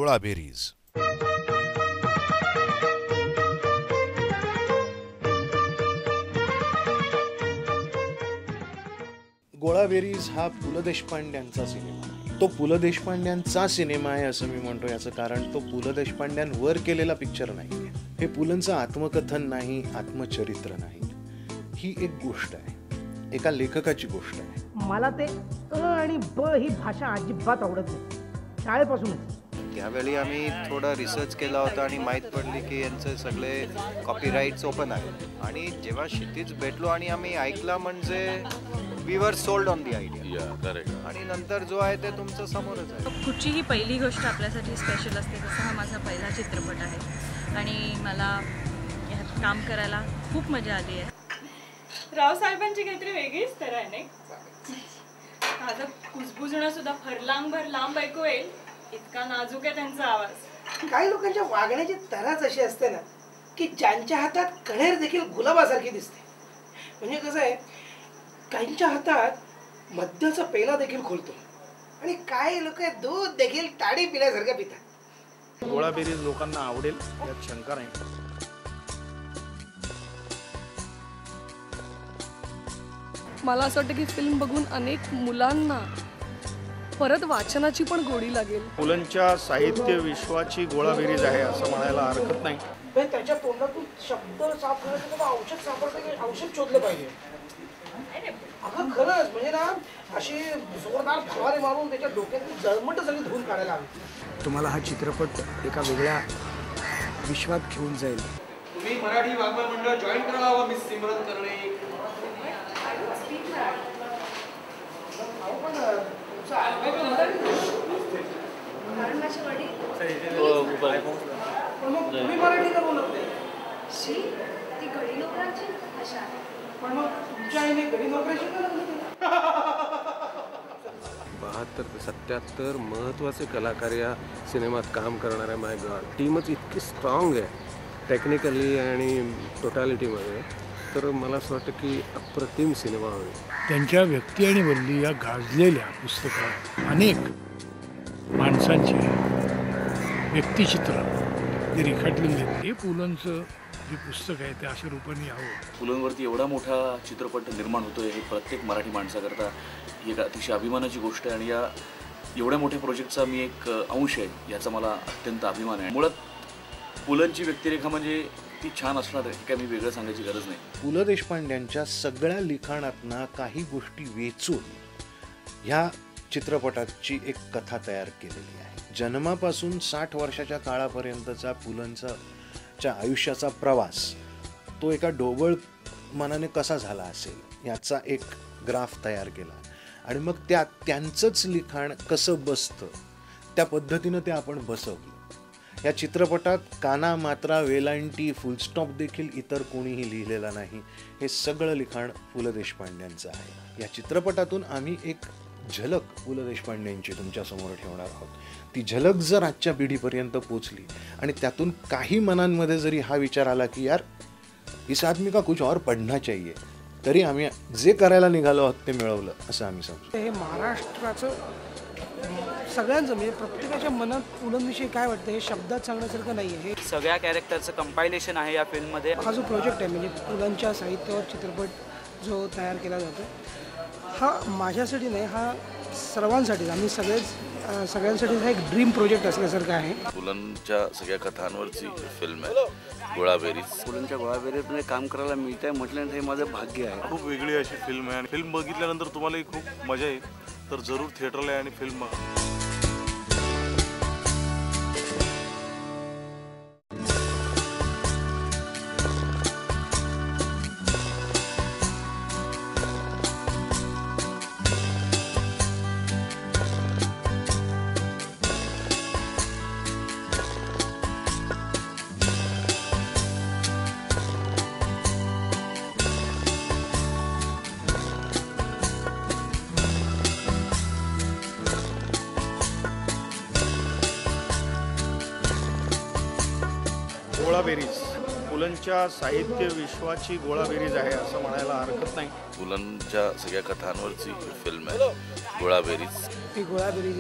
गोळाबेरीज. गोळाबेरीज हा पु ल देशपांड्यांचा सिनेमा आहे. तो पु ल देशपांड्यांचा सिनेमा आहे असं मी म्हणतो. याचं कारण तो पु ल देशपांड्यांवर केलेला पिक्चर नाही. हे पुलंचं आत्मकथन नाही, आत्मचरित्र नाही. ही एक गोष्ट आहे, एका लेखकाची गोष्ट आहे. मला ते अ आणि ब ही भाषा अजिबात आवडत नाही, शाळेपासूनच. त्यावेळी आम्ही थोडा रिसर्च केला होता आणि माहीत पडली की यांचे सगळे कॉपीराईट्स ओपन आहेत. आणि जेव्हा क्षितिज भेटलो आणि आम्ही ऐकला म्हणजे we were sold on the idea. आणि नंतर जो आहे ते तुमचं समोरच आहे. कुठचीही पहिली गोष्ट आपल्यासाठी स्पेशल असते, तसा हा माझा पहिला चित्रपट आहे आणि मला ह्यात काम करायला खूप मजा आली आहे. रावसाहेबांची काहीतरी वेगळीच तर आहे नाही. माझं कुजबुजणं सुद्धा भर लांब ऐकू येईल इतका नाजूक आहे त्यांचा आवाज. काही लोकांच्या वागण्याची तराच अशी असते ना की ज्यांच्या हातात कण्हेर देखील गुलाबासारखी दिसते. म्हणजे कसं आहे, काहींच्या हातात मद्याचा पेला देखील खोलतो आणि काही लोक दूध देखील ताडी पिल्यासारखं पितात. गोळाबेरीज लोकांना आवडेल यात शंका नाही. मला असं वाटतं की फिल्म बघून अनेक मुलांना परत वाचनाची पण गोडी लागेल. पुलंच्या साहित्य विश्वाची गोळाबेरीज आहे असं म्हणायला हरकत नाही. त्याच्या तोंडातून शब्द साफ करण्याचं औषध सापडतं की औषध शोधलं पाहिजे. अगं खरंच म्हणजे ना, अशी जोरदार फवारे मारून त्याच्या डोक्यातली जळमट सगळी धुवून काढायला हवी. तुम्हाला हा चित्रपट एका वेगळ्या विश्वात घेऊन जाईल. तुम्ही मराठी वाङ्मय मंडळ जॉईन करायला हवं. मिस सिमरन करणे. तुम्ही मराठी का बोलत नाही? ती गडी नोकरांची भाषा. पण मग तुमच्या आईने गडी नोकराची का लागली? 72 ते 77 महत्त्वाचे कलाकार या सिनेमात काम करणाऱ्या. माय गॉड, टीमच इतकी स्ट्रॉंग आहे टेक्निकली आणि टोटॅलिटीमध्ये. तर मला असं वाटतं की अप्रतिम सिनेमा होईल. त्यांच्या व्यक्ती आणि वल्ली या गाजलेल्या पुस्तकात अनेक माणसांची व्यक्तिचित्र जे रेखाटलेले आहेत, हे पुलंचं जे पुस्तक आहे ते अशा रूपाने यावं. पुलंवरती एवढा मोठा चित्रपट निर्माण होतोय हे प्रत्येक मराठी माणसाकरता एक अतिशय अभिमानाची गोष्ट आहे. आणि या एवढ्या मोठ्या प्रोजेक्टचा मी एक अंश आहे याचा मला अत्यंत अभिमान आहे. मुळात पुलंची व्यक्तिरेखा म्हणजे ती छान असणार आहे, काय मी वेगळं सांगायची गरज नाही. पु ल देशपांड्यांच्या सगळ्या लिखाणातनं काही गोष्टी वेचून ह्या चित्रपटाची एक कथा तयार केलेली आहे. जन्मापासून 60 वर्षाच्या काळापर्यंतचा पुलंच्या आयुष्याचा प्रवास तो एका ढोबळ मनाने कसा झाला असेल याचा एक ग्राफ तयार केला आणि मग त्यांचंच लिखाण कसं बसतं त्या पद्धतीनं ते आपण बसवलं. या चित्रपटात काना, मात्रा, वेलांटी, फुलस्टॉप देखील इतर कोणीही लिहिलेला नाही. हे सगळं लिखाण पु ल देशपांड्यांचं आहे. या चित्रपटातून आम्ही एक झलक पु ल देशपांड्यांची तुमच्यासमोर ठेवणार आहोत. ती झलक जर आजच्या पिढीपर्यंत पोचली आणि त्यातून काही मनांमध्ये जरी हा विचार आला की यार इस आदमी का कुछ और पढ़ना चाहिए, तरी आम्ही जे करायला निघालो आहोत ते मिळवलं असं आम्ही समजतो. हे महाराष्ट्राचं सगळ्यांचं म्हणजे प्रत्येकाच्या मनात पुलंविषयी काय वाटतं हे शब्दात सांगण्यासारखं नाही आहे. हे सगळ्या कॅरेक्टरचं कंपायलेशन आहे या फिल्ममध्ये. हा जो प्रोजेक्ट आहे म्हणजे पुलंच्या साहित्यावर चित्रपट जो तयार केला जातो हा माझ्यासाठी नाही, हा सर्वांसाठी, आम्ही सगळ्यांसाठी हा एक ड्रीम प्रोजेक्ट असल्यासारखं आहे. पुलंच्या सगळ्या कथांवरची फिल्म आहे गोळाबेरीज. पुलंच्या गोळाबेरीजमध्ये काम करायला मिळत आहे म्हटल्यानंतर हे माझं भाग्य आहे. खूप वेगळी अशी फिल्म आहे आणि फिल्म बघितल्यानंतर तुम्हालाही खूप मजा येईल. तर जरूर थिएटरला आणि फिल्म बघा. गोळाबेरीज पुलंच्या साहित्य विश्वाची गोळाबेरीज आहे असं म्हणायला हरकत नाही. पुलंच्या सगळ्या कथांवरची फिल्म आहे गोळाबेरीज. ती गोळाबेरीज